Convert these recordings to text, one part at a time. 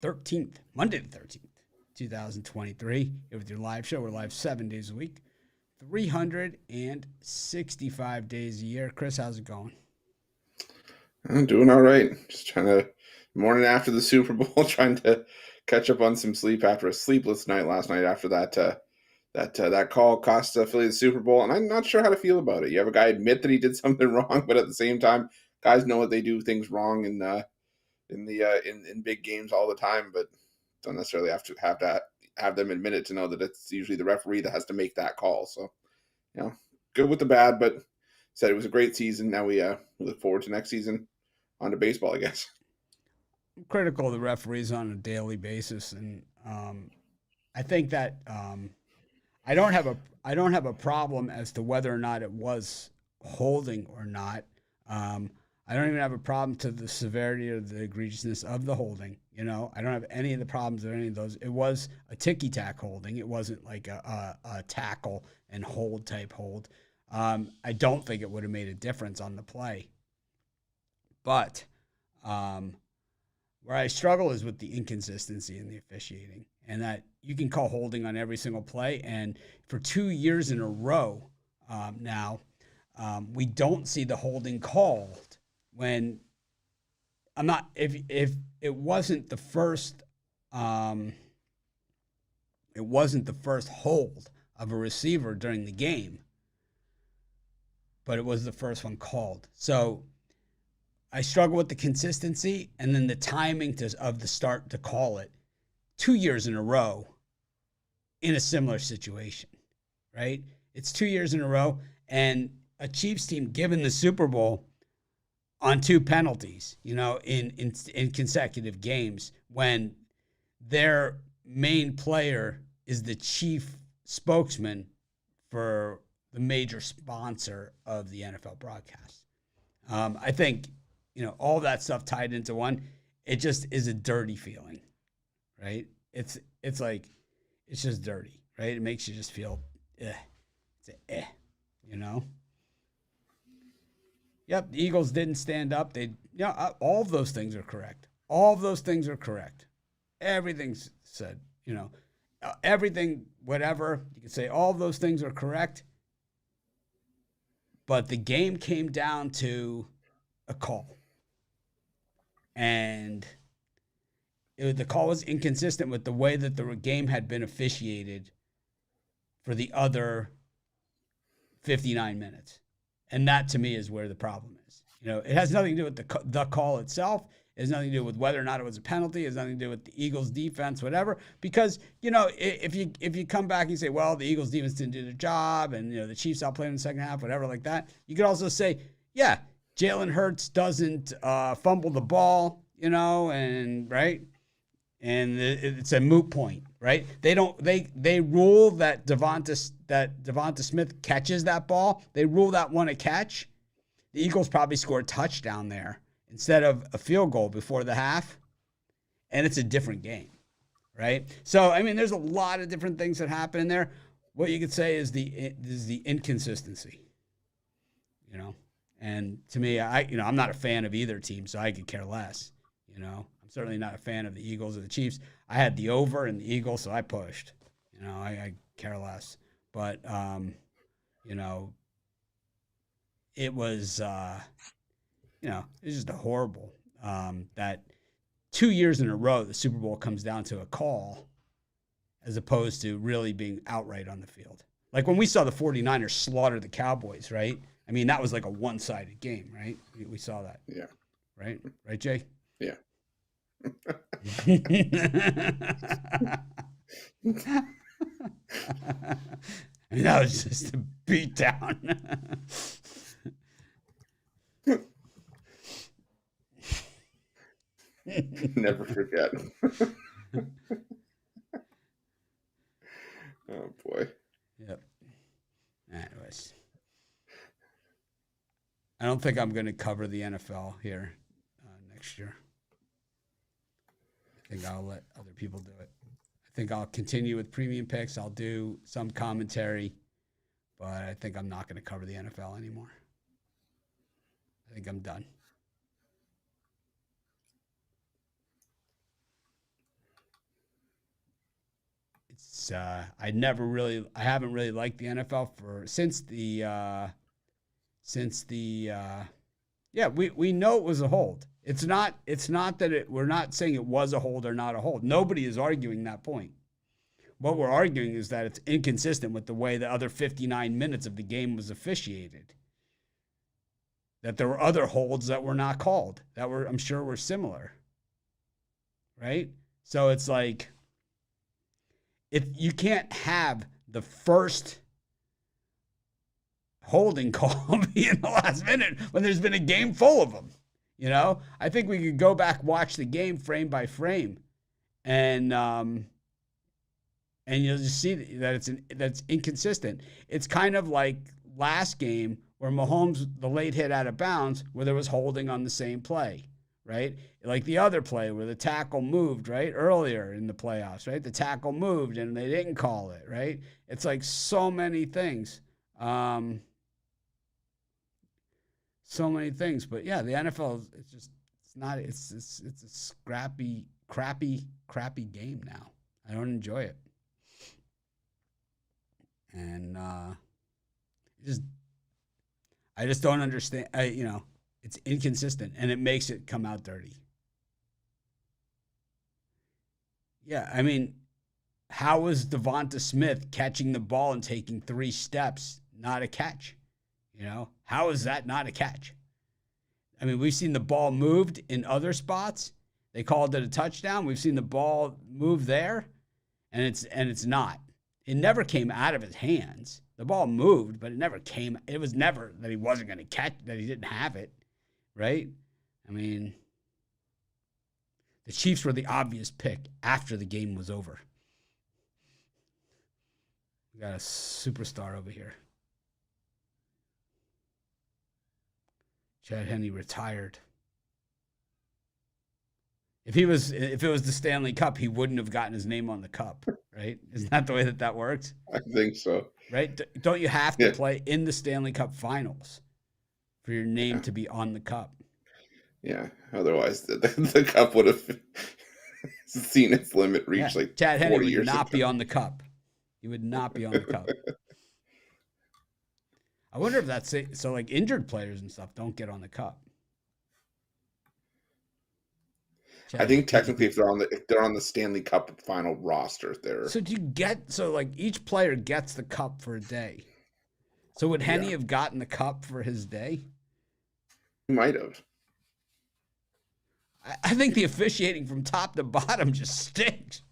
13th, Monday the 13th, 2023. Here with your live show. We're live 7 days a week, 365 days a year. Chris, how's it going? I'm doing all right. Just trying to, morning after the Super Bowl, trying to catch up on some sleep after a sleepless night last night after that call cost Philly the Super Bowl, and I'm not sure how to feel about it. You have a guy admit that he did something wrong, but at the same time, guys know that they do things wrong in big games all the time, but don't necessarily have them admit it to know that it's usually the referee that has to make that call. So, good with the bad, but said it was a great season. Now we look forward to next season on to baseball, I guess. I'm critical of the referees on a daily basis, and I think that I don't have a problem as to whether or not it was holding or not. I don't even have a problem to the severity or the egregiousness of the holding. I don't have any of the problems with any of those. It was a ticky-tack holding. It wasn't like a tackle and hold type hold. I don't think it would have made a difference on the play. But where I struggle is with the inconsistency in the officiating, and that you can call holding on every single play. And for 2 years in a row now, we don't see the holding called when I'm not. If it wasn't the first, it wasn't the first hold of a receiver during the game, but it was the first one called. So I struggle with the consistency and then the timing of the start to call it 2 years in a row in a similar situation, right? It's 2 years in a row, and a Chiefs team given the Super Bowl on two penalties, in consecutive games when their main player is the chief spokesman for the major sponsor of the NFL broadcast. I think, all that stuff tied into one, it just is a dirty feeling, right? It's like, it's just dirty, right? It makes you just feel, it's you know? Yep, the Eagles didn't stand up. All of those things are correct. All of those things are correct. Everything's said, everything, whatever. You can say all of those things are correct. But the game came down to a call. And the call was inconsistent with the way that the game had been officiated for the other 59 minutes. And that, to me, is where the problem is. It has nothing to do with the call itself. It has nothing to do with whether or not it was a penalty. It has nothing to do with the Eagles' defense, whatever. Because, if you come back and you say, well, the Eagles' defense didn't do their job and, the Chiefs outplayed in the second half, whatever like that, you could also say, yeah, Jalen Hurts doesn't fumble the ball, and right? And it's a moot point, right? They rule that Devonta Smith catches that ball. They rule that one a catch. The Eagles probably score a touchdown there instead of a field goal before the half, and it's a different game, right? So there's a lot of different things that happen in there. What you could say is the inconsistency, And to me, I'm not a fan of either team, so I could care less, I'm certainly not a fan of the Eagles or the Chiefs. I had the over in the Eagles, so I pushed. I care less. But, it was, it's just a horrible that 2 years in a row the Super Bowl comes down to a call as opposed to really being outright on the field. Like when we saw the 49ers slaughter the Cowboys, right? That was like a one-sided game, right? We saw that. Yeah. Right? Right, Jay? Yeah. That was just a beatdown. Never forget. Oh, boy. Yep. Anyways. I don't think I'm going to cover the NFL here next year. I think I'll let other people do it. I think I'll continue with premium picks. I'll do some commentary, but I think I'm not going to cover the NFL anymore. I think I'm done. I haven't really liked the NFL we know it was a hold. It's not that we're not saying it was a hold or not a hold. Nobody is arguing that point. What we're arguing is that it's inconsistent with the way the other 59 minutes of the game was officiated. That there were other holds that were not called, that I'm sure were similar. Right? So it's like, if you can't have the first holding call be in the last minute when there's been a game full of them. I think we could go back, watch the game frame by frame, and you'll just see that that's inconsistent. It's kind of like last game where Mahomes, the late hit out of bounds, where there was holding on the same play, right? Like the other play where the tackle moved, right? Earlier in the playoffs, right? The tackle moved and they didn't call it, right? It's like so many things. So many things. But yeah, the NFL, it's a scrappy, crappy game now. I don't enjoy it. And I just don't understand. It's inconsistent, and it makes it come out dirty. Yeah, I mean, how was Devonta Smith catching the ball and taking 3 steps not a catch? How is that not a catch? I mean, we've seen the ball moved in other spots. They called it a touchdown. We've seen the ball move there, and it's not. It never came out of his hands. The ball moved, but it was never that he wasn't going to catch, that he didn't have it, right? I mean, the Chiefs were the obvious pick after the game was over. We got a superstar over here. Chad Henne retired. If it was the Stanley Cup, he wouldn't have gotten his name on the cup, right? Isn't that the way that works? I think so. Right? Don't you have to play in the Stanley Cup Finals for your name to be on the cup? Yeah. Otherwise, the cup would have seen its limit reached like Chad Henne 40 would years not ago. be on the cup. He would not be on the cup. I wonder if that's it. So, like, injured players and stuff don't get on the cup. I think technically, if they're on the Stanley Cup final roster, So each player gets the cup for a day. So would Henne have gotten the cup for his day? He might have. I think the officiating from top to bottom just stinks.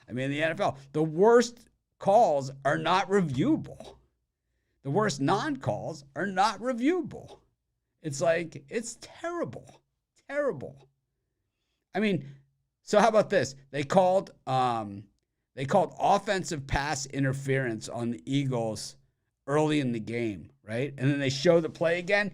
I mean, the NFL, the worst calls are not reviewable. The worst non-calls are not reviewable. It's like, it's terrible. Terrible. I mean, so how about this? They called offensive pass interference on the Eagles early in the game, right? And then they show the play again.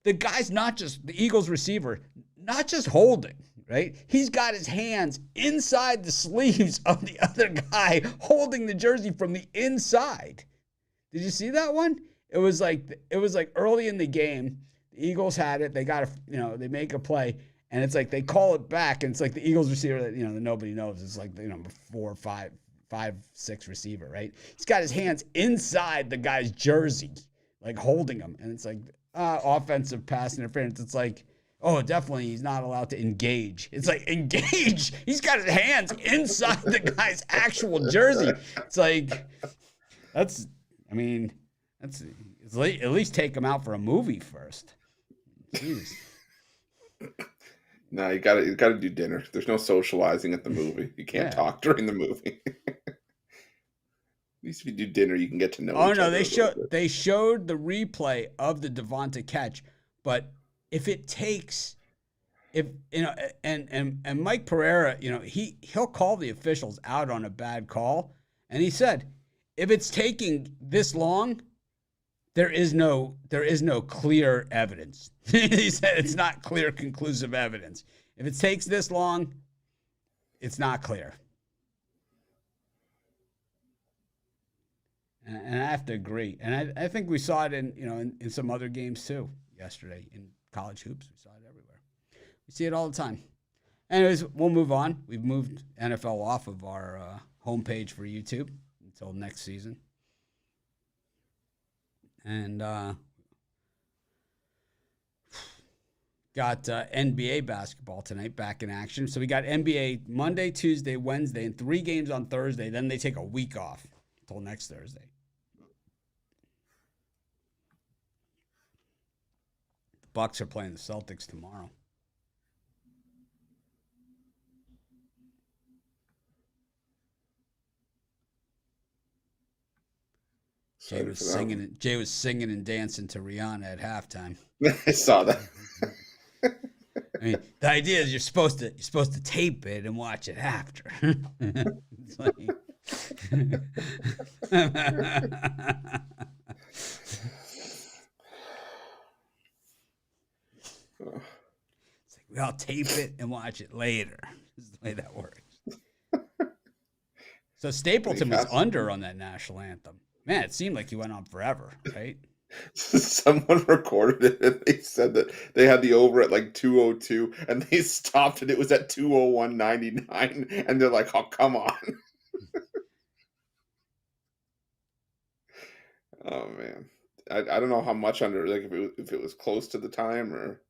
The guy's the Eagles receiver, not just holding, right? He's got his hands inside the sleeves of the other guy holding the jersey from the inside. Did you see that one? It was like early in the game. The Eagles had it. They got they make a play. And it's like they call it back, and it's like the Eagles receiver that that nobody knows. It's like the number 4, 5, 6 receiver, right? He's got his hands inside the guy's jersey, like holding him, and it's like offensive pass interference. It's like, oh, definitely he's not allowed to engage. It's like, engage. He's got his hands inside the guy's actual jersey. It's like at least take him out for a movie first. Jeez. No, you gotta do dinner. There's no socializing at the movie. You can't talk during the movie. At least if you do dinner, you can get to know each other. They showed the replay of the Devonta catch, but if Mike Pereira, he'll call the officials out on a bad call, and he said, if it's taking this long, there is no clear evidence. He said it's not clear, conclusive evidence. If it takes this long, it's not clear. And I have to agree. And I think we saw it in some other games too yesterday in college hoops. We saw it everywhere. We see it all the time. Anyways, we'll move on. We've moved NFL off of our homepage for YouTube until next season. And got NBA basketball tonight back in action. So we got NBA Monday, Tuesday, Wednesday, and 3 games on Thursday. Then they take a week off until next Thursday. The Bucks are playing the Celtics tomorrow. Jay was singing and dancing to Rihanna at halftime. I saw that. I mean, the idea is you're supposed to tape it and watch it after. It's like, we all tape it and watch it later. This is the way that works. So Stapleton was under on that national anthem. Man, it seemed like he went on forever, right? Someone recorded it and they said that they had the over at like 2:02 and they stopped and it was at 2:01.99 and they're like, oh, come on. Oh man. I don't know how much under, like if it was close to the time or.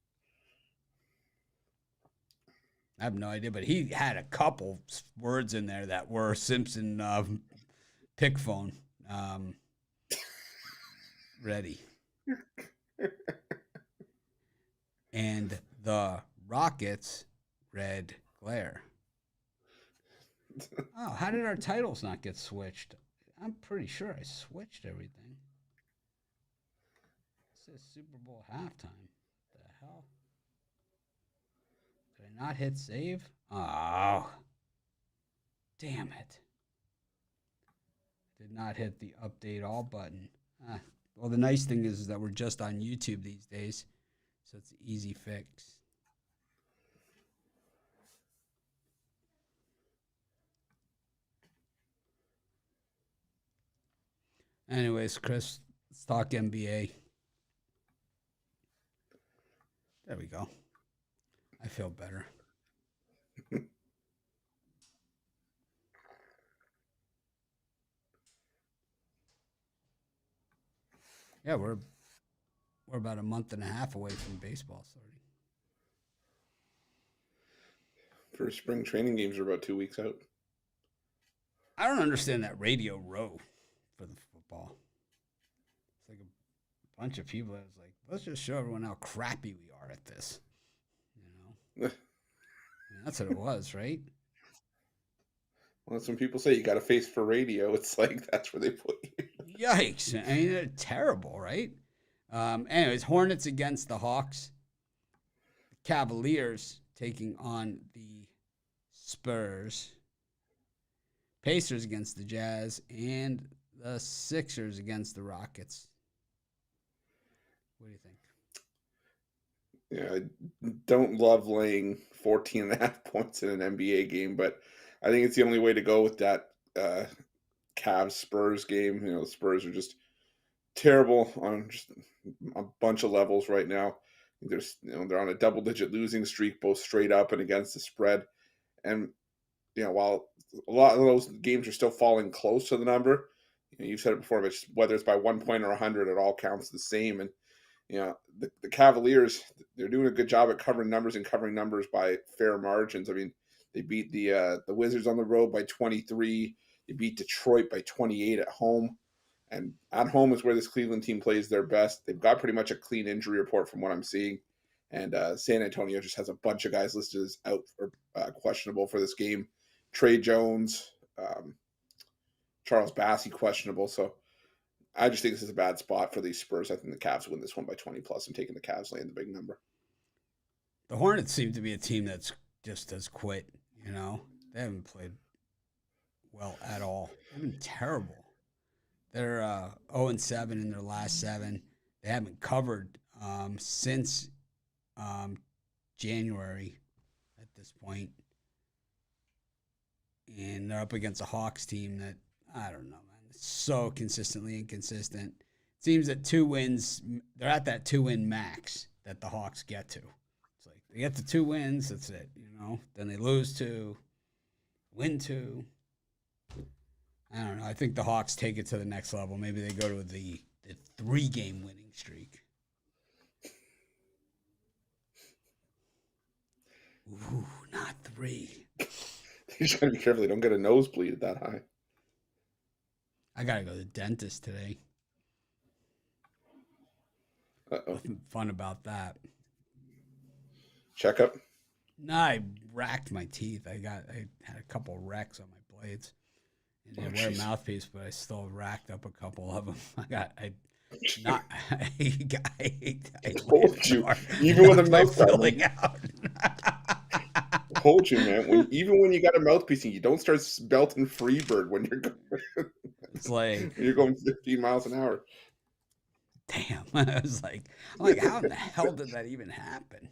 I have no idea, but he had a couple words in there that were Simpson pick phone ready. And the Rockets red glare. Oh, how did our titles not get switched? I'm pretty sure I switched everything. It says Super Bowl halftime. What the hell? Did I not hit save? Oh, damn it. Did not hit the update all button. Well, the nice thing is that we're just on YouTube these days, so it's an easy fix. Anyways, Chris, let's talk NBA. There we go. I feel better. Yeah, we're about a month and a half away from baseball starting. First spring training games are about 2 weeks out. I don't understand that Radio Row for the football. It's like a bunch of people that was like, let's just show everyone how crappy we are at this. You know? I mean, that's what it was, right? Well, that's when people say you got a face for radio. It's like that's where they put you. Yikes. I mean, they're terrible, right? Anyways, Hornets against the Hawks. Cavaliers taking on the Spurs. Pacers against the Jazz. And the Sixers against the Rockets. What do you think? Yeah, I don't love laying 14.5 points in an NBA game, but I think it's the only way to go with that Cavs Spurs game. You know, the Spurs are just terrible on just a bunch of levels right now. They're on a double-digit losing streak, both straight up and against the spread. And while a lot of those games are still falling close to the number, you've said it before, but whether it's by 1 point or 100, it all counts the same. And the Cavaliers, they're doing a good job at covering numbers and covering numbers by fair margins. I mean, they beat the Wizards on the road by 23. They beat Detroit by 28 at home. And at home is where this Cleveland team plays their best. They've got pretty much a clean injury report from what I'm seeing. And San Antonio just has a bunch of guys listed as out or questionable for this game. Trey Jones, Charles Bassey questionable. So I just think this is a bad spot for these Spurs. I think the Cavs win this one by 20 plus. I'm taking the Cavs laying the big number. The Hornets seem to be a team that's just has quit. They haven't played well at all. They've been terrible. They're 0-7 in their last 7. They haven't covered since January at this point. And they're up against a Hawks team that, I don't know, man, it's so consistently inconsistent. It seems that 2 wins, they're at that 2-win max that the Hawks get to. It's like They get the 2 wins. That's it. Then they lose 2, win 2. I don't know. I think the Hawks take it to the next level. Maybe they go to the 3-game winning streak. Ooh, not 3. You just gotta be careful they don't get a nosebleed that high. I gotta go to the dentist today. Nothing fun about that. Checkup? No, I racked my teeth. I had a couple of wrecks on my blades. I didn't wear a mouthpiece, but I still racked up a couple of them. I told you, even with a mouth filling out. Told you, man. Even when you got a mouthpiece, you don't start belting Freebird when you're going. It's like you're going 15 miles an hour. Damn, I'm like, how in the hell did that even happen?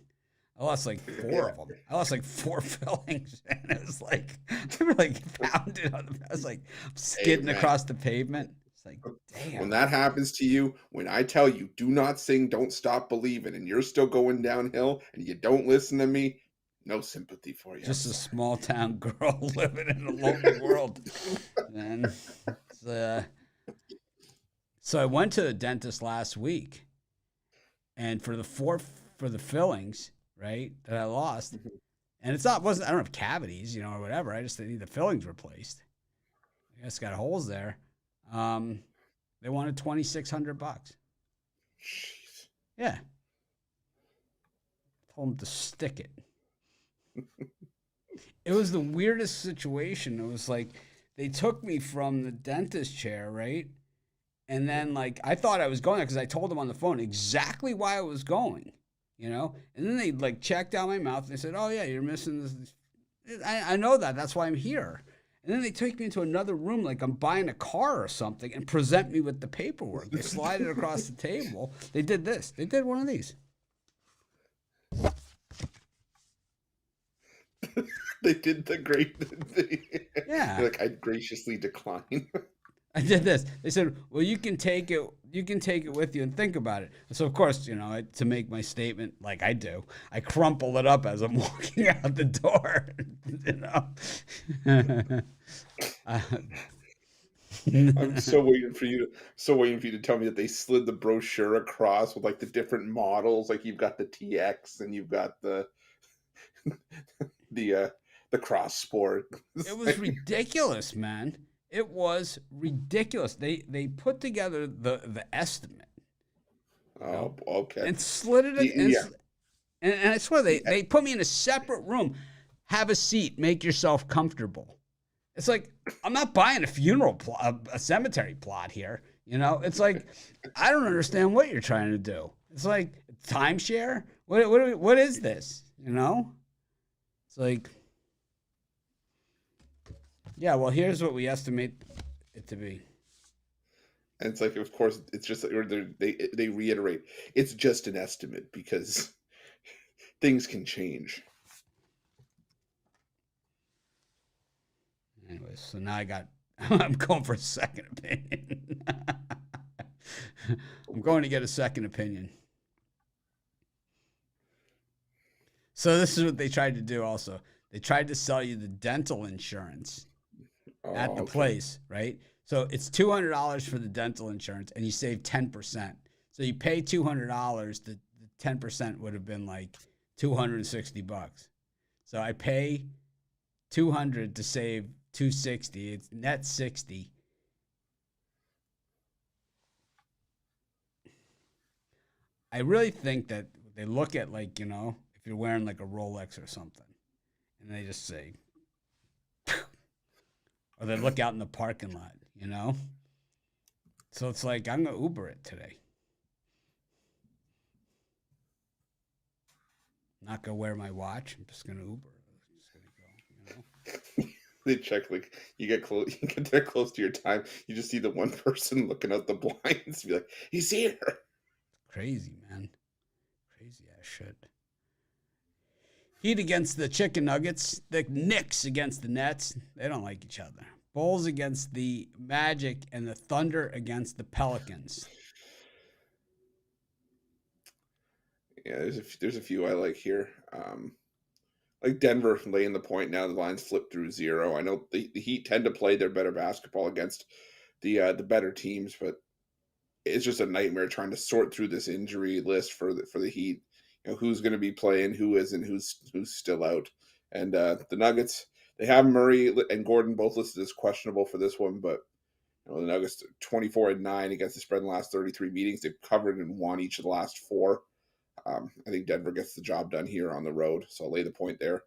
I lost like 4 of them. I lost like 4 fillings, and it was like they were like pounded on the. I was like skidding across the pavement. It's like, damn. When that happens to you, when I tell you, do not sing, don't stop believing, and you're still going downhill, and you don't listen to me, no sympathy for you. Just a small town girl living in a lonely world, man. So I went to the dentist last week, and for the fillings, right, that I lost, and I don't have cavities, or whatever. I just need the fillings replaced. I guess got holes there. They wanted $2,600. Jeez. Yeah. Told them to stick it. It was the weirdest situation. It was like they took me from the dentist chair, right? And then, like, I thought I was going there because I told them on the phone exactly why I was going, And then they, like, checked out my mouth. And they said, oh, yeah, you're missing this. I know that. That's why I'm here. And then they take me into another room like I'm buying a car or something and present me with the paperwork. They slide it across the table. They did this. They did one of these. They did the great thing. Yeah. Like, I'd graciously decline. I did this. They said, well, you can take it with you and think about it. And so, of course, to make my statement like I do, I crumple it up as I'm walking out the door, I'm so waiting for you to tell me that they slid the brochure across with like the different models. Like you've got the TX and you've got the Cross Sport. It was ridiculous, man. It was ridiculous. They put together the estimate. Oh, okay. And slid it. And I swear they put me in a separate room. Have a seat. Make yourself comfortable. It's like I'm not buying a cemetery plot here. It's like I don't understand what you're trying to do. It's like timeshare. What is this? It's like. Yeah, well, here's what we estimate it to be. And it's like, of course, it's just they reiterate it's just an estimate because things can change. Anyways, so now I'm going for a second opinion. I'm going to get a second opinion. So this is what they tried to do also. They tried to sell you the dental insurance. At the place, right? So it's $200 for the dental insurance, and you save 10%. So you pay $200. The 10% would have been like $260. So I pay $200 to save $260. It's net $60. I really think that they look at like if you're wearing like a Rolex or something, and they just say. Or they look out in the parking lot, So it's like, I'm going to Uber it today. I'm not going to wear my watch. I'm just going to Uber. I'm just going to go, They check, like, you get there close to your time. You just see the one person looking out the blinds. Be like, he's here. Crazy, man. Crazy ass shit. Heat against the Chicken Nuggets. The Knicks against the Nets. They don't like each other. Bulls against the Magic and the Thunder against the Pelicans. Yeah, there's a few I like here. Like Denver laying the point now. The lines flip through 0. I know the Heat tend to play their better basketball against the better teams, but it's just a nightmare trying to sort through this injury list for the Heat. You know, who's going to be playing, who isn't, who's still out. And the Nuggets, they have Murray and Gordon both listed as questionable for this one, but the Nuggets 24-9 against the spread in the last 33 meetings. They've covered and won each of the last 4. I think Denver gets the job done here on the road, so I'll lay the point there.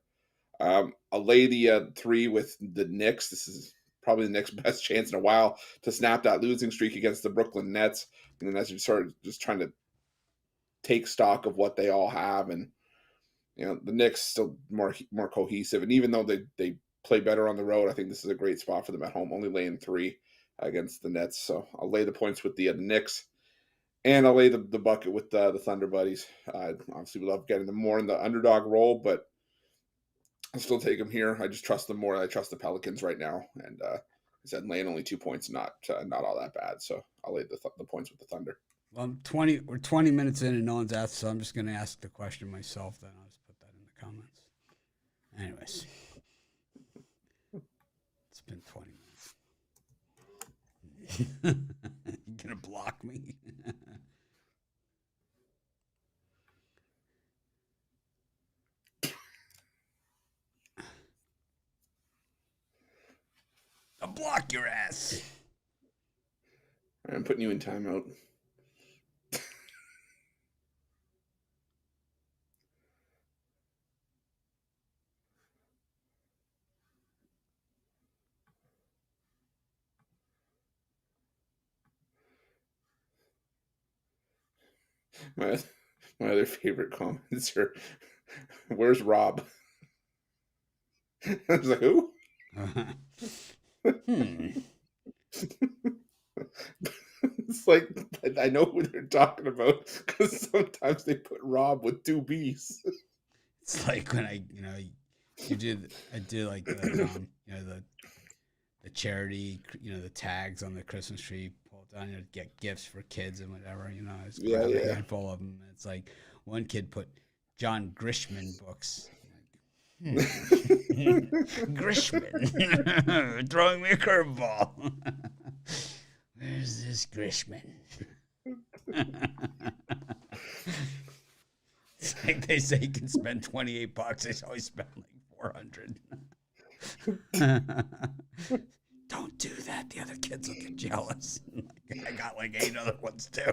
I'll lay the 3 with the Knicks. This is probably the Knicks' best chance in a while to snap that losing streak against the Brooklyn Nets. And then as you start just trying to take stock of what they all have, and the Knicks still more cohesive. And even though they play better on the road, I think this is a great spot for them at home. Only laying 3 against the Nets, so I'll lay the points with the Knicks. And I'll lay the bucket with the Thunder Buddies. Obviously, we love getting them more in the underdog role, but I'll still take them here. I just trust them more. I trust the Pelicans right now. And I said laying only 2 points, not all that bad. So I'll lay the points with the Thunder. Well, we're 20 minutes in and no one's asked, so I'm just going to ask the question myself. Then I'll just put that in the comments. Anyways, it's been 20 minutes. You gonna block me? I'll block your ass. I'm putting you in timeout. My other favorite comments are, "Where's Rob?" I was like, "Who?" It's like I know who they're talking about because sometimes they put Rob with 2 B's. It's like when I did like the the charity, the tags on the Christmas tree, pull it down, to get gifts for kids and whatever, it's grab a handful of them. It's like one kid put John Grishman books. Grishman, throwing me a curveball. Where's this Grishman? It's like they say you can spend $28. They always spend like 400. Don't do that. The other kids will get jealous. I got like 8 other ones too.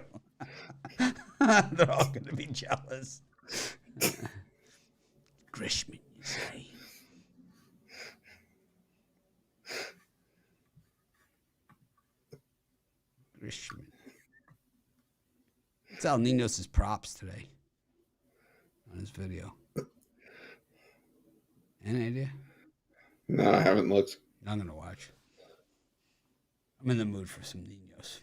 They're all going to be jealous. Grishman, you say? Grishman. It's Al Ninos' props today on his video. Any idea? No, I haven't looked. I'm going to watch. I'm in the mood for some Ninos.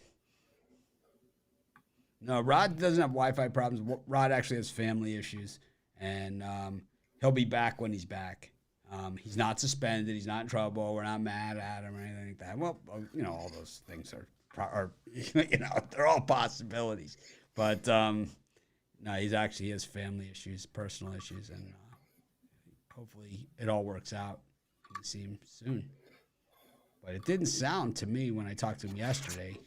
No, Rod doesn't have Wi-Fi problems. Rod actually has family issues, and he'll be back when he's back. He's not suspended. He's not in trouble. We're not mad at him or anything like that. Well, all those things are they're all possibilities. But no, he has family issues, personal issues, and hopefully it all works out. Can see him soon. But it didn't sound to me when I talked to him yesterday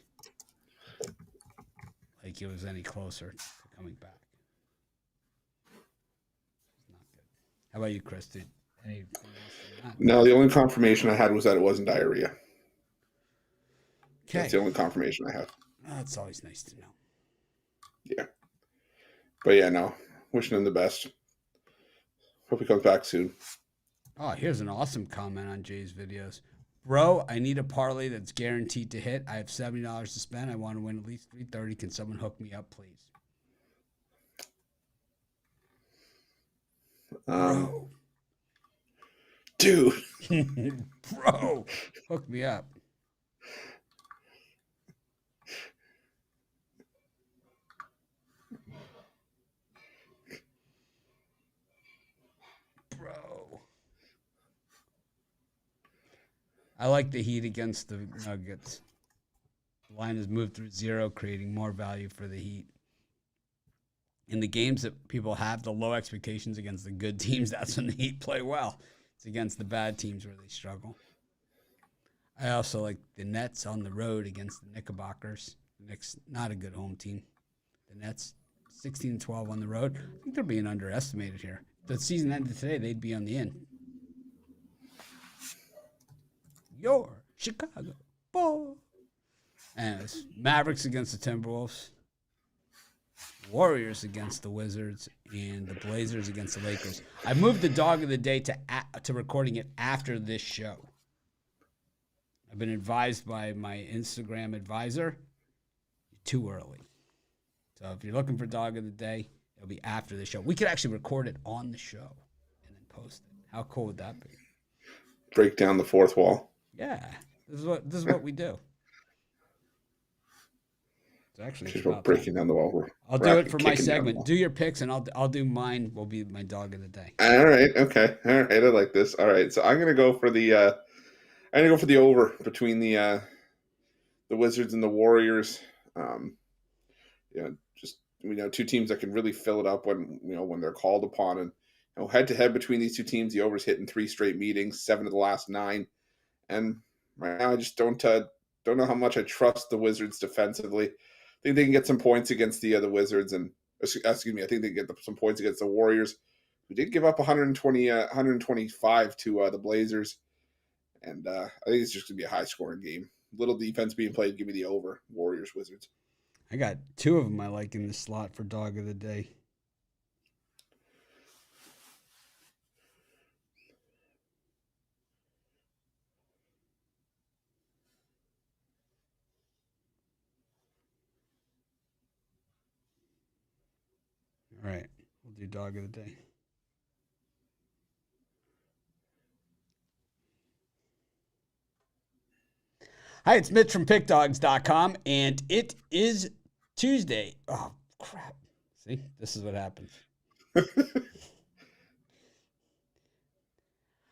like he was any closer to coming back. It's not good. How about you, Chris? Anything else? No, the only confirmation I had was that it wasn't diarrhea. Okay. That's the only confirmation I have. That's always nice to know. Yeah. But yeah, no. Wishing him the best. Hope he comes back soon. Oh, here's an awesome comment on Jay's videos. Bro, I need a parlay that's guaranteed to hit. I have $70 to spend. I want to win at least 330. Can someone hook me up, please? Bro. Dude. Bro, hook me up. Bro. I like the Heat against the Nuggets. The line has moved through 0, creating more value for the Heat. in the games that people have the low expectations against the good teams, that's when the Heat play well. It's against the bad teams where they struggle. I also like the Nets on the road against the Knickerbockers. The Knicks, not a good home team. The Nets, 16-12 on the road. I think they're being underestimated here. If the season ended today, they'd be on the in. Your Chicago Bulls. Anyways, Mavericks against the Timberwolves. Warriors against the Wizards, and the Blazers against the Lakers. I moved the dog of the day to recording it after this show. I've been advised by my Instagram advisor, too early. So if you're looking for dog of the day, it'll be after the show. We could actually record it on the show and then post it. How cool would that be? Break down the fourth wall. Yeah, this is what we do. Actually, just about breaking down the wall. I'll do it for my segment. Do your picks, and I'll do mine. Will be my dog of the day. All right. Okay. All right. I like this. All right. So I'm gonna go for the over between the Wizards and the Warriors. Just two teams that can really fill it up when they're called upon, and head to head between these two teams, the over's hitting 3 straight meetings, 7 of the last 9, and right now I just don't know how much I trust the Wizards defensively. I think they can get some points against the Wizards, and I think they can get some points against the Warriors, who did give up 125 to the Blazers, and I think it's just gonna be a high scoring game. Little defense being played. Give me the over. Warriors, Wizards. I got 2 of them I like in the slot for dog of the day. All right, we'll do dog of the day. Hi, it's Mitch from PickDogs.com, and it is Tuesday. Oh, crap. See, this is what happens.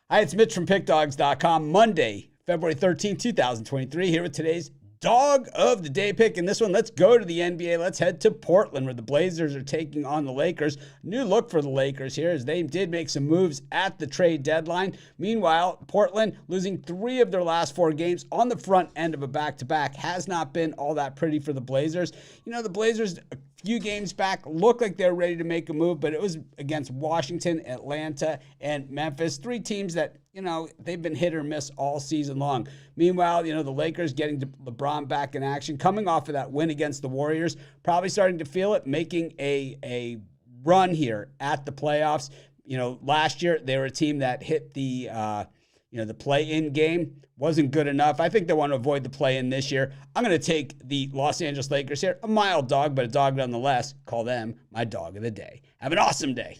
Hi, it's Mitch from PickDogs.com. Monday, February 13th, 2023, here with today's dog of the day pick. In this one, let's go to the NBA. Let's head to Portland, where the Blazers are taking on the Lakers. New look for the Lakers here, as they did make some moves at the trade deadline. Meanwhile, Portland losing 3 of their last 4 games on the front end of a back-to-back has not been all that pretty for the Blazers. The Blazers, a few games back, looked like they were ready to make a move, but it was against Washington, Atlanta, and Memphis. 3 teams that, they've been hit or miss all season long. Meanwhile, the Lakers getting LeBron back in action, coming off of that win against the Warriors, probably starting to feel it, making a run here at the playoffs. Last year they were a team that hit the play-in game. Wasn't good enough. I think they want to avoid the play-in this year. I'm going to take the Los Angeles Lakers here. A mild dog, but a dog nonetheless. Call them my dog of the day. Have an awesome day.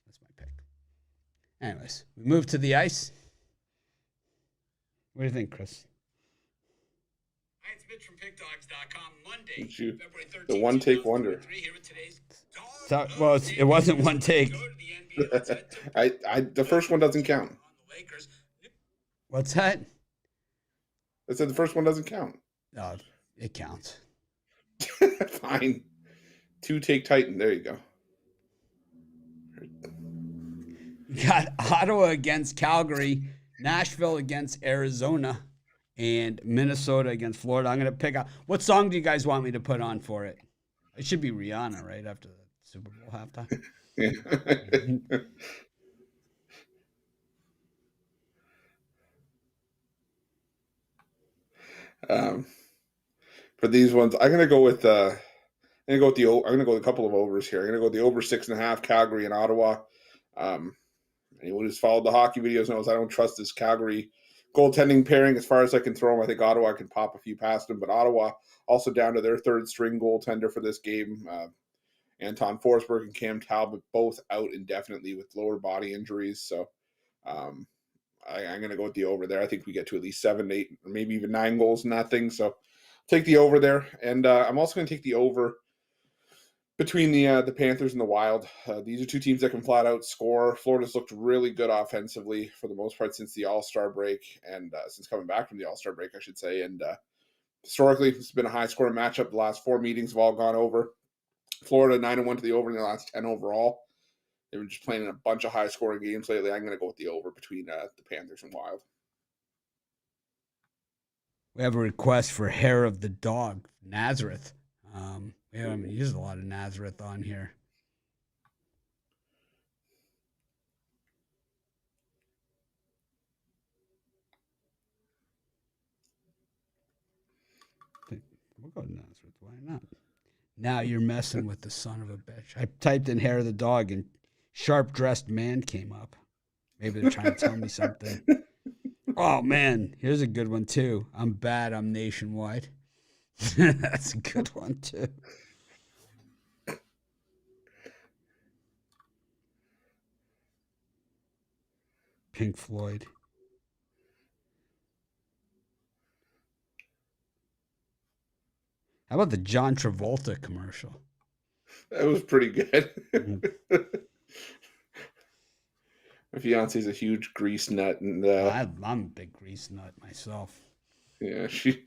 That's my pick. Anyways, we move to the ice. What do you think, Chris? Hi, it's Mitch from PickDogs.com. Monday, February 13th. The one-take wonder. Well, it wasn't one take. The first one doesn't count. What's that? I said the first one doesn't count. No, it counts. Fine. 2-take Titan. There you go. You got Ottawa against Calgary, Nashville against Arizona, and Minnesota against Florida. I'm going to pick out. What song do you guys want me to put on for it? It should be Rihanna, right, after the Super Bowl halftime? Yeah. For these ones, I'm gonna go with a couple of overs here. I'm gonna go with the over 6.5 Calgary and Ottawa. Anyone who's followed the hockey videos knows I don't trust this Calgary goaltending pairing as far as I can throw them. I think Ottawa can pop a few past them, but Ottawa also down to their 3rd string goaltender for this game. Anton Forsberg and Cam Talbot both out indefinitely with lower body injuries. So I'm going to go with the over there. I think we get to at least 7, 8, or maybe even 9 goals in that thing. So take the over there. And I'm also going to take the over between the Panthers and the Wild. These are 2 teams that can flat out score. Florida's looked really good offensively for the most part since the All-Star break, and since coming back from the All-Star break, I should say. And historically, it's been a high-scoring matchup. The last 4 meetings have all gone over. Florida 9-1 to the over in their last 10 overall. They've been just playing in a bunch of high scoring games lately. I'm going to go with the over between the Panthers and Wild. We have a request for hair of the dog, Nazareth. We haven't used a lot of Nazareth on here. We'll go Nazareth. Why not? Now you're messing with the son of a bitch. I typed in hair of the dog and sharp dressed man came up. Maybe they're trying to tell me something. Oh man, here's a good one too. I'm bad. I'm nationwide. That's a good one too. Pink Floyd. How about the John Travolta commercial? That was pretty good. Mm-hmm. My fiance's a huge grease nut, and I'm a big grease nut myself. yeah, she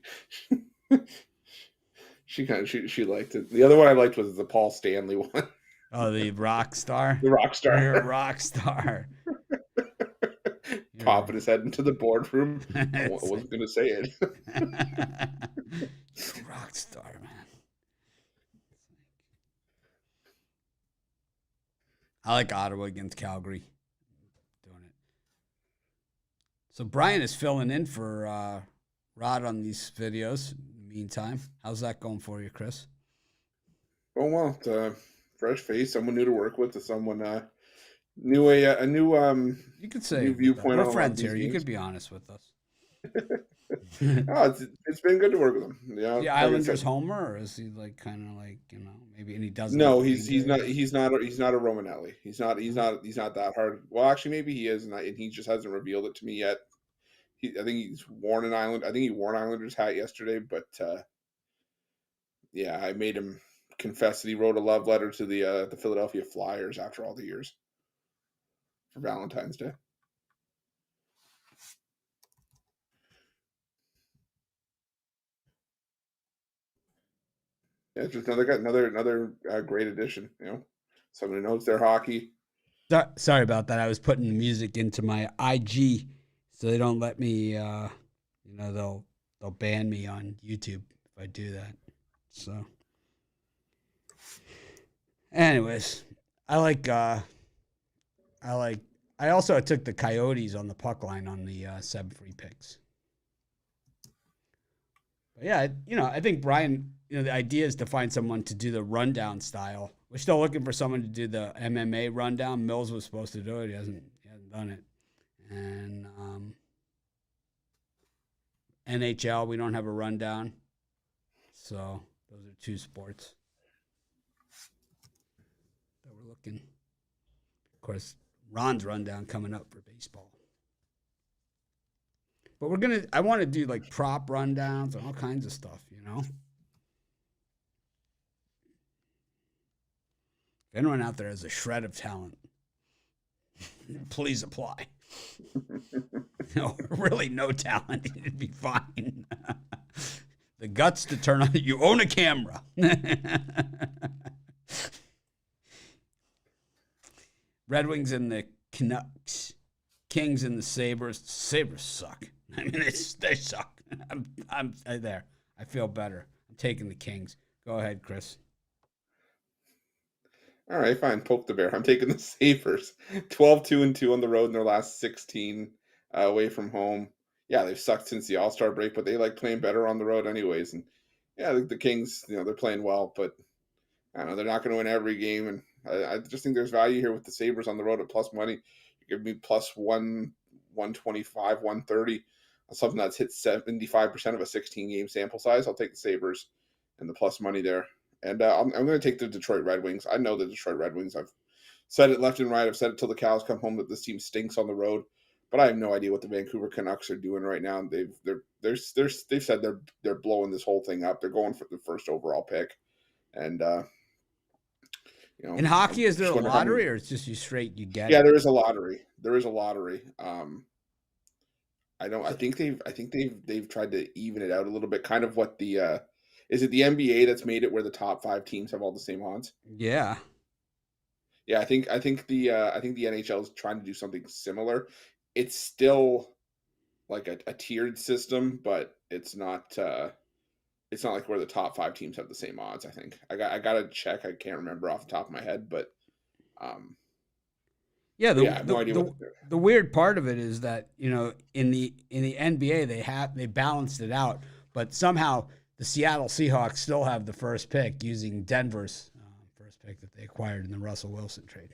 liked it. The other one I liked was the Paul Stanley one. Oh, the rock star. The rock star. You're a rock star. Popping his head into the boardroom. I wasn't like... going to say it. You're a rock star, man. I like Ottawa against Calgary. Doing it. So Brian is filling in for Rod on these videos. In the meantime, how's that going for you, Chris? Oh well, it's a fresh face, someone new to work with, someone a new you could say new viewpoint. We're friends here. You could be honest with us. Oh, it's been good to work with him. Yeah, the Islanders homer, or is he like kind of like maybe? And he doesn't. No, he's not a Romanelli. He's not that hard. Well, actually, maybe he is, and he just hasn't revealed it to me yet. I think he's worn an Island. I think he wore an Islanders hat yesterday, but yeah, I made him confess that he wrote a love letter to the Philadelphia Flyers after all the years for Valentine's Day. Yeah, it's just another great addition. Someone who knows their hockey. Sorry about that. I was putting music into my IG, so they don't let me. They'll ban me on YouTube if I do that. So, anyways, I also took the Coyotes on the puck line on the 7 free picks. But yeah, I think Brian. The idea is to find someone to do the rundown style. We're still looking for someone to do the MMA rundown. Mills was supposed to do it. He hasn't done it. And NHL, we don't have a rundown. So those are 2 sports that we're looking. Of course, Ron's rundown coming up for baseball. But I want to do like prop rundowns and all kinds of stuff, If anyone out there has a shred of talent, please apply. Really no talent, it'd be fine. The guts to turn on. You own a camera. Red Wings and the Canucks, Kings and the Sabres. Sabres suck. I mean, they suck. I'm there. I feel better. I'm taking the Kings. Go ahead, Chris. All right, fine. Poke the bear. I'm taking the Sabres. 12-2-2 on the road in their last 16 away from home. Yeah, they've sucked since the All-Star break, but they like playing better on the road anyways. And yeah, I think the Kings, they're playing well, but I don't know, they're not going to win every game. And I just think there's value here with the Sabres on the road at plus money. You give me plus 125, 130, something that's hit 75% of a 16-game sample size. I'll take the Sabres and the plus money there. And I'm going to take the Detroit Red Wings. I know the Detroit Red Wings. I've said it left and right. I've said it till the cows come home that this team stinks on the road. But I have no idea what the Vancouver Canucks are doing right now. They've said they're blowing this whole thing up. They're going for the first overall pick. And in hockey, is there a lottery, or it's just you get? Yeah, there is a lottery. I think they've tried to even it out a little bit, kind of what the Is it the NBA that's made it where the top 5 teams have all the same odds? Yeah. Yeah, I think the NHL is trying to do something similar. It's still like a tiered system, but it's not like where the top 5 teams have the same odds. I think I gotta check. I can't remember off the top of my head, um, Yeah, but yeah, I have no idea what. the weird part of it is that, in the NBA they balanced it out, but somehow the Seattle Seahawks still have the first pick using Denver's first pick that they acquired in the Russell Wilson trade.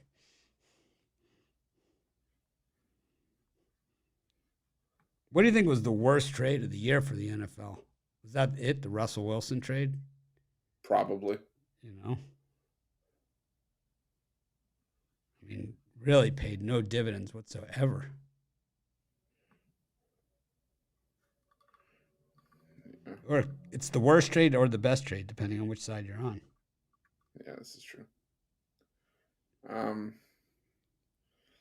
What do you think was the worst trade of the year for the NFL? Was that it, the Russell Wilson trade? Probably. You know, I mean, really paid no dividends whatsoever. Or it's the worst trade or the best trade, depending on which side you're on. Yeah, this is true.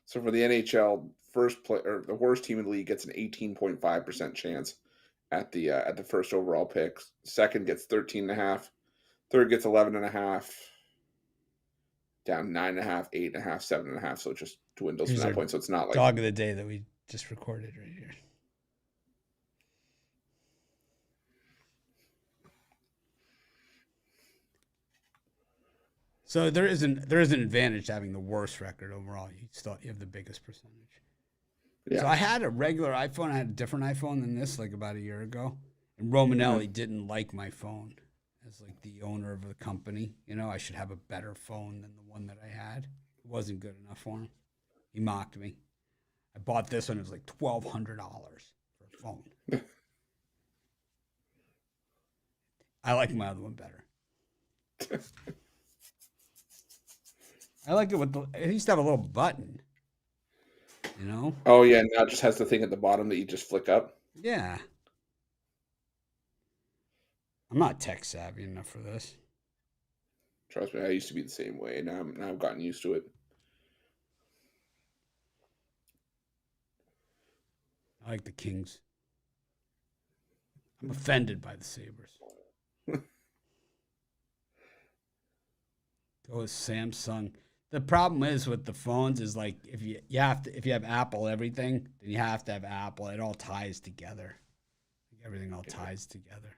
So for the NHL, the worst team in the league gets an 18.5% chance at the first overall pick. Second gets 13.5. Third gets 11.5. Down 9.5, 8.5, 7.5. So it just dwindles Here's from our that point. So it's not like dog of the day that we just recorded right here. So there is an advantage to having the worst record overall. You have the biggest percentage. yeah. So I had a regular iPhone. I had a different iPhone than this, like about a year ago. And Romanelli didn't like my phone as like the owner of the company. I should have a better phone than the one that I had. It wasn't good enough for him. He mocked me. I bought this one. It was like $1,200 for a phone. I like my other one better. I like it it used to have a little button. Oh yeah, now it just has the thing at the bottom that you just flick up. Yeah. I'm not tech savvy enough for this. Trust me, I used to be the same way. Now I've gotten used to it. I like the Kings. I'm offended by the Sabres. Go with Samsung. The problem is with the phones is like if you have Apple everything, then you have to have Apple. It all ties together. Everything all ties together.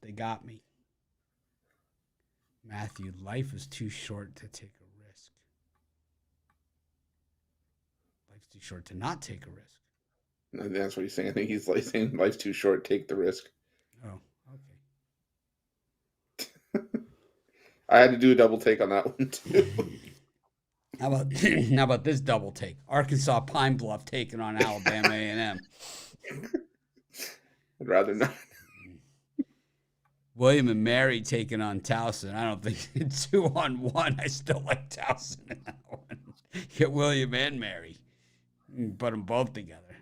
They got me. Matthew, life is too short to take a risk. Life's too short to not take a risk. And that's what he's saying. I think he's like saying life's too short, take the risk. Oh, okay. I had to do a double take on that one too. How about this double take? Arkansas Pine Bluff taking on Alabama A&M. I'd rather not. William and Mary taking on Towson. I don't think it's 2-on-1. I still like Towson in that one. Get William and Mary. Put them both together.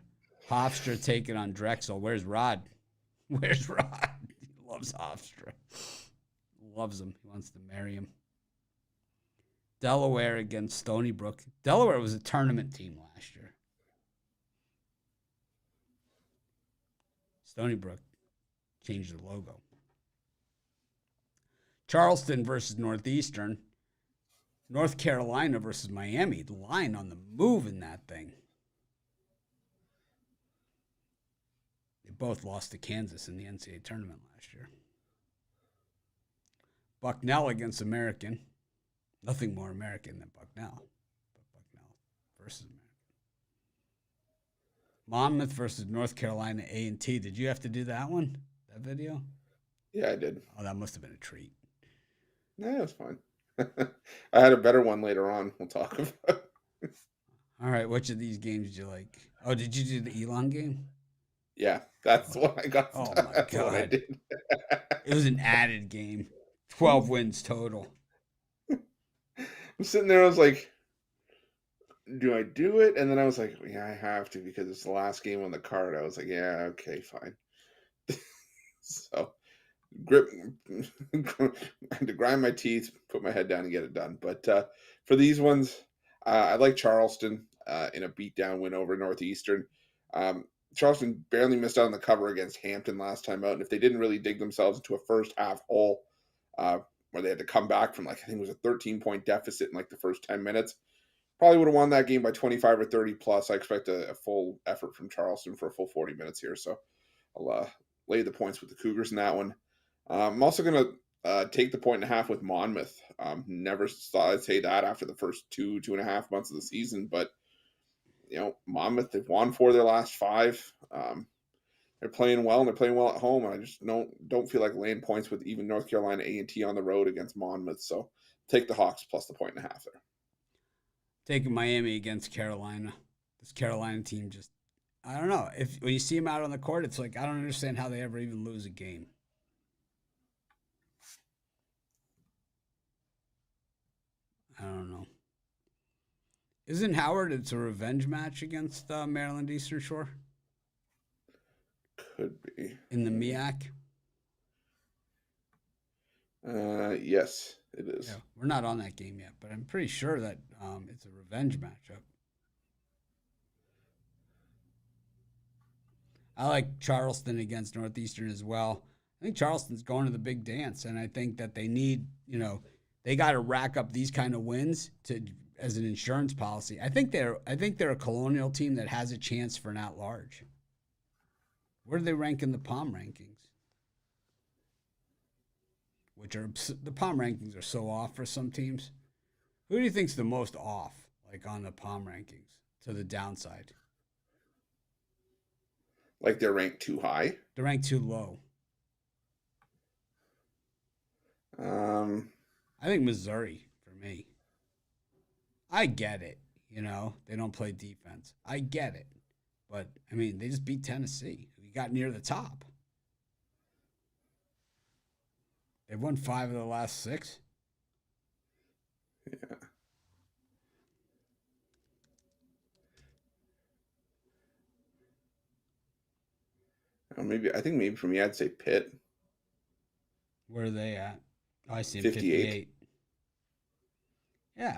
Hofstra taking on Drexel. Where's Rod? Where's Rod? He loves Hofstra. Loves him. He wants to marry him. Delaware against Stony Brook. Delaware was a tournament team last year. Stony Brook changed the logo. Charleston versus Northeastern. North Carolina versus Miami. The line on the move in that thing. They both lost to Kansas in the NCAA tournament last year. Bucknell against American. Nothing more American than Bucknell. But Bucknell versus American. Monmouth versus North Carolina A&T. Did you have to do that one? That video? Yeah, I did. Oh, that must have been a treat. Yeah, it's fine. I had a better one later on. We'll talk about. All right, which of these games did you like? Oh, did you do the Elon game? Yeah, that's the one I got. Oh my god! I did. It was an added game. 12 wins total. I'm sitting there. I was like, "Do I do it?" And then I was like, "Yeah, I have to because it's the last game on the card." I was like, "Yeah, okay, fine." So, I had to grind my teeth, put my head down, and get it done. But for these ones, I like Charleston in a beatdown win over Northeastern. Charleston barely missed out on the cover against Hampton last time out. And if they didn't really dig themselves into a first half hole where they had to come back from, like, I think it was a 13-point deficit in like the first 10 minutes, probably would have won that game by 25 or 30 plus. I expect a full effort from Charleston for a full 40 minutes here. So I'll lay the points with the Cougars in that one. I'm also going to take the 1.5 with Monmouth. Never thought I'd say that after the first 2.5 months of the season, but Monmouth, they've won 4 of their last 5. They're playing well, and they're playing well at home. And I just don't feel like laying points with even North Carolina A&T on the road against Monmouth. So take the Hawks plus the 1.5 there. Taking Miami against Carolina. This Carolina team just, I don't know. When you see them out on the court, it's like I don't understand how they ever even lose a game. I don't know. Isn't Howard? It's a revenge match against Maryland Eastern Shore. Could be in the MEAC. Yes, it is. Yeah, we're not on that game yet, but I'm pretty sure that it's a revenge matchup. I like Charleston against Northeastern as well. I think Charleston's going to the big dance, and I think that they need, they got to rack up these kind of wins as an insurance policy. I think they're a Colonial team that has a chance for an at-large. Where do they rank in the POM rankings? The POM rankings are so off for some teams. Who do you think's the most off, like on the POM rankings to the downside? Like they're ranked too high? They're ranked too low. I think Missouri for me. I get it. They don't play defense. I get it. But, they just beat Tennessee. We got near the top. They've won 5 of the last 6. Yeah. I think maybe for me, I'd say Pitt. Where are they at? Oh, I see 58. Yeah,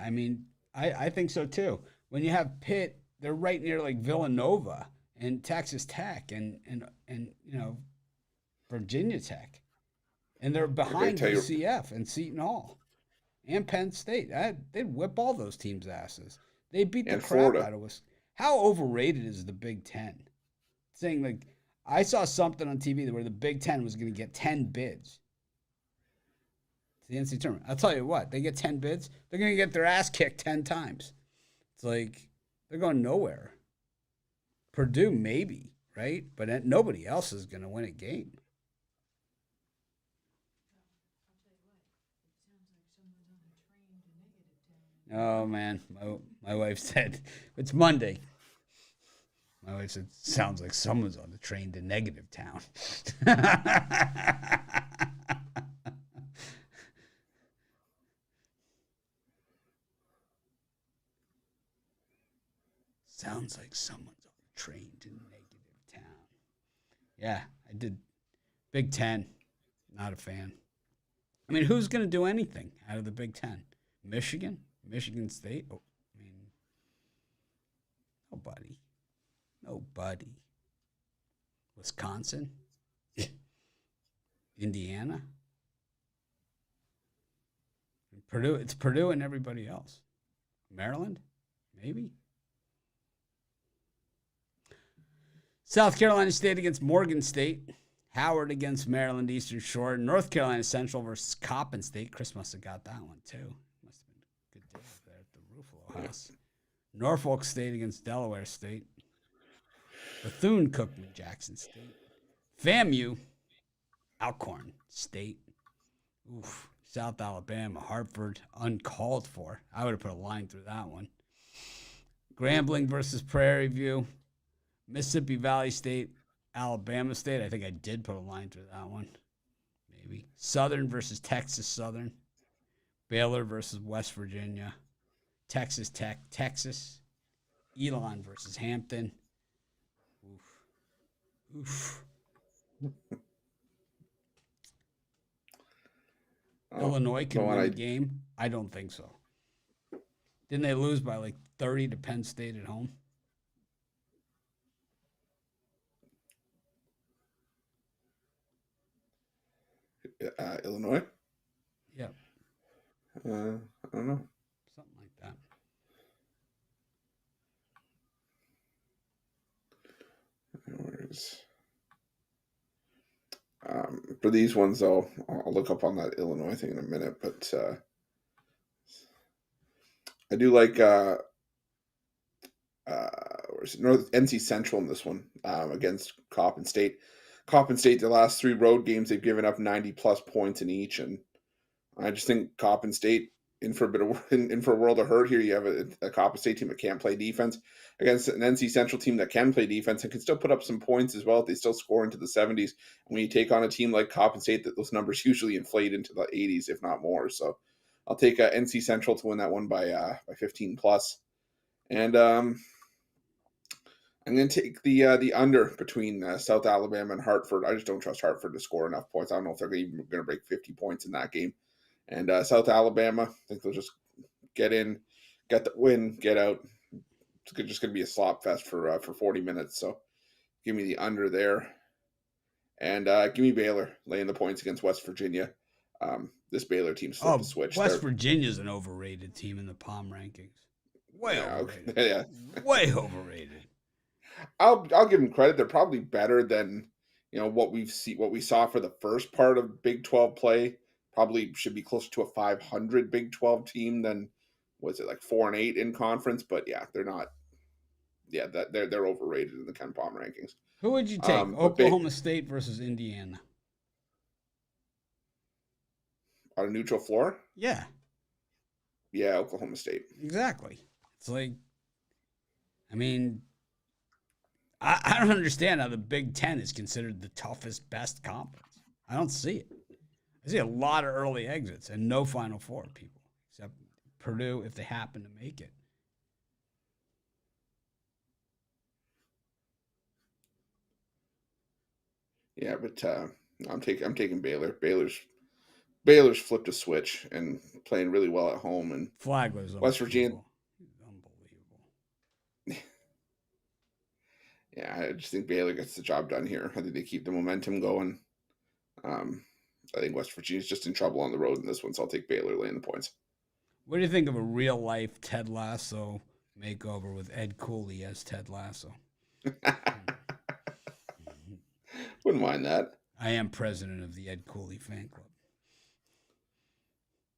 I think so too. When you have Pitt, they're right near like Villanova and Texas Tech and Virginia Tech. And they're behind UCF and Seton Hall and Penn State. They'd whip all those teams' asses. They beat the crap out of us. How overrated is the Big Ten? Saying, like, I saw something on TV where the Big Ten was going to get 10 bids to the NCAA tournament. I'll tell you what, they get 10 bids, they're going to get their ass kicked 10 times. It's like they're going nowhere. Purdue, maybe, right? But nobody else is going to win a game. Oh, man. My wife said, it's Monday. My wife said, sounds like someone's on the train to negative town. Sounds like someone's on the train to negative town. Yeah, I did. Big Ten, not a fan. Who's going to do anything out of the Big Ten? Michigan? Michigan State? Oh, nobody. Wisconsin? Indiana? Purdue? It's Purdue and everybody else. Maryland? Maybe. South Carolina State against Morgan State. Howard against Maryland Eastern Shore. North Carolina Central versus Coppin State. Chris must have got that one, too. Must have been a good day up there at the Ruffalo House. Norfolk State against Delaware State. Bethune-Cookman Jackson State. FAMU, Alcorn State. Oof. South Alabama, Hartford, uncalled for. I would have put a line through that one. Grambling versus Prairie View. Mississippi Valley State, Alabama State. I think I did put a line through that one. Maybe. Southern versus Texas Southern. Baylor versus West Virginia. Texas Tech, Texas. Elon versus Hampton. Oof. Illinois can win the game? I don't think so. Didn't they lose by like 30 to Penn State at home? Illinois. Yep. I don't know. Something like that. For these ones, though, I'll look up on that Illinois thing in a minute. But I do like where's it? North NC Central in this one against Coppin State. Coppin State, the last 3 road games, they've given up 90 plus points in each, and I just think Coppin State in for a bit of in for a world of hurt here. You have a Coppin State team that can't play defense against an NC Central team that can play defense and can still put up some points as well. They still score into the 70s. And when you take on a team like Coppin State, that those numbers usually inflate into the 80s, if not more. So I'll take NC Central to win that one by 15 plus. And I'm going to take the under between South Alabama and Hartford. I just don't trust Hartford to score enough points. I don't know if they're even going to break 50 points in that game. And South Alabama, I think they'll just get in, get the win, get out. It's just going to be a slop fest for 40 minutes. So give me the under there. And give me Baylor laying the points against West Virginia. This Baylor team's flipped the switch. West Virginia's an overrated team in the POM rankings. Way overrated. Okay. Yeah. Way overrated. I'll give them credit. They're probably better than what we saw for the first part of Big 12 play. Probably should be closer to a 500 Big 12 team than was it like 4-8 in conference. But yeah, they're not. Yeah, they're overrated in the Ken Palm rankings. Who would you take? Oklahoma State versus Indiana on a neutral floor? Yeah. Yeah, Oklahoma State. Exactly. It's like, I mean, I don't understand how the Big Ten is considered the toughest, best conference. I don't see it. I see a lot of early exits and no Final Four people, except Purdue if they happen to make it. Yeah, but I'm taking Baylor. Baylor's flipped a switch and playing really well at home. And Flagler's West Virginia, unbelievable. Yeah, I just think Baylor gets the job done here. I think they keep the momentum going. I think West Virginia's just in trouble on the road in this one, so I'll take Baylor laying the points. What do you think of a real-life Ted Lasso makeover with Ed Cooley as Ted Lasso? Wouldn't mind that. I am president of the Ed Cooley fan club.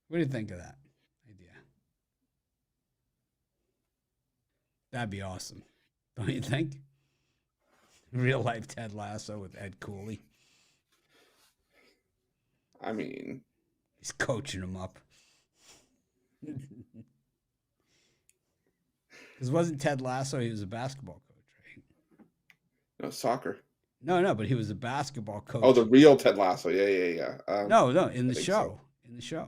What do you think of that idea? That'd be awesome, don't you think? Real life Ted Lasso with Ed Cooley. I mean, he's coaching him up. Because wasn't Ted Lasso? He was a basketball coach, right? No, soccer. No, but he was a basketball coach. Oh, the real Ted Lasso. Yeah. No, in the show. So. In the show.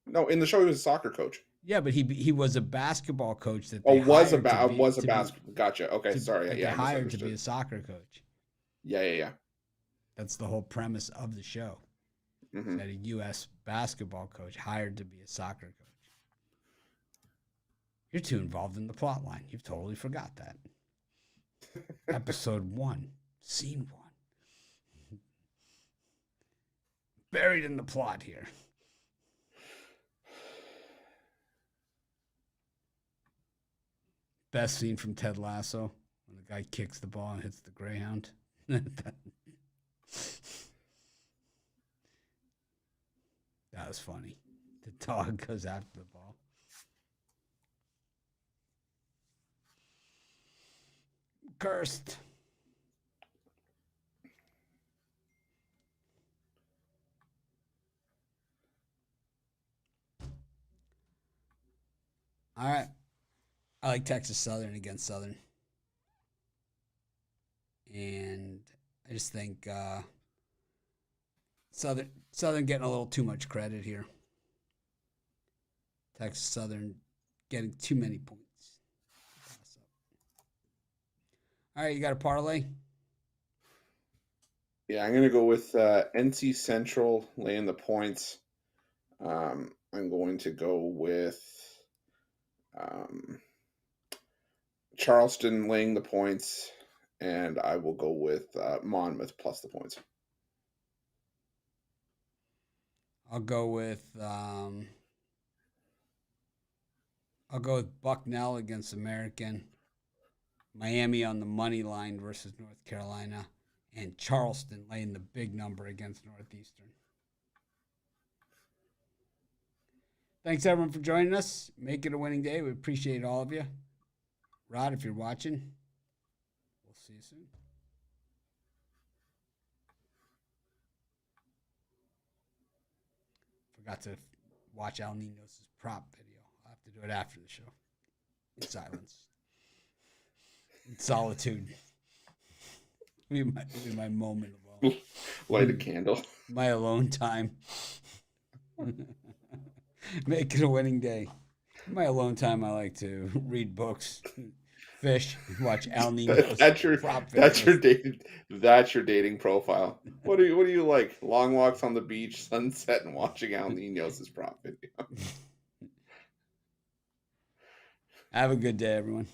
No, in the show he was a soccer coach. Yeah, but he was a basketball coach that was a basketball. Gotcha. Okay, sorry. They hired to be a soccer coach. Yeah. That's the whole premise of the show. Mm-hmm. That a U.S. basketball coach hired to be a soccer coach. You're too involved in the plot line. You've totally forgot that. Episode 1, Scene 1. Buried in the plot here. Best scene from Ted Lasso, when the guy kicks the ball and hits the Greyhound. That was funny. The dog goes after the ball. Cursed. All right. I like Texas Southern against Southern. And I just think Southern getting a little too much credit here. Texas Southern getting too many points. All right, you got a parlay? Yeah, I'm going to go with NC Central laying the points. I'm going to go with Charleston laying the points, and I will go with Monmouth plus the points. I'll go with Bucknell against American, Miami on the money line versus North Carolina, and Charleston laying the big number against Northeastern. Thanks, everyone, for joining us. Make it a winning day. We appreciate all of you. Rod, if you're watching, we'll see you soon. Forgot to watch Al Nino's prop video. I'll have to do it after the show. In silence. In solitude. It'll be my moment alone. Light a candle. My alone time. Make it a winning day. In my alone time, I like to read books, fish, watch Al Nino's prop videos. That's your dating profile. What do you like? Long walks on the beach, sunset, and watching Al Nino's prop video. Have a good day, everyone.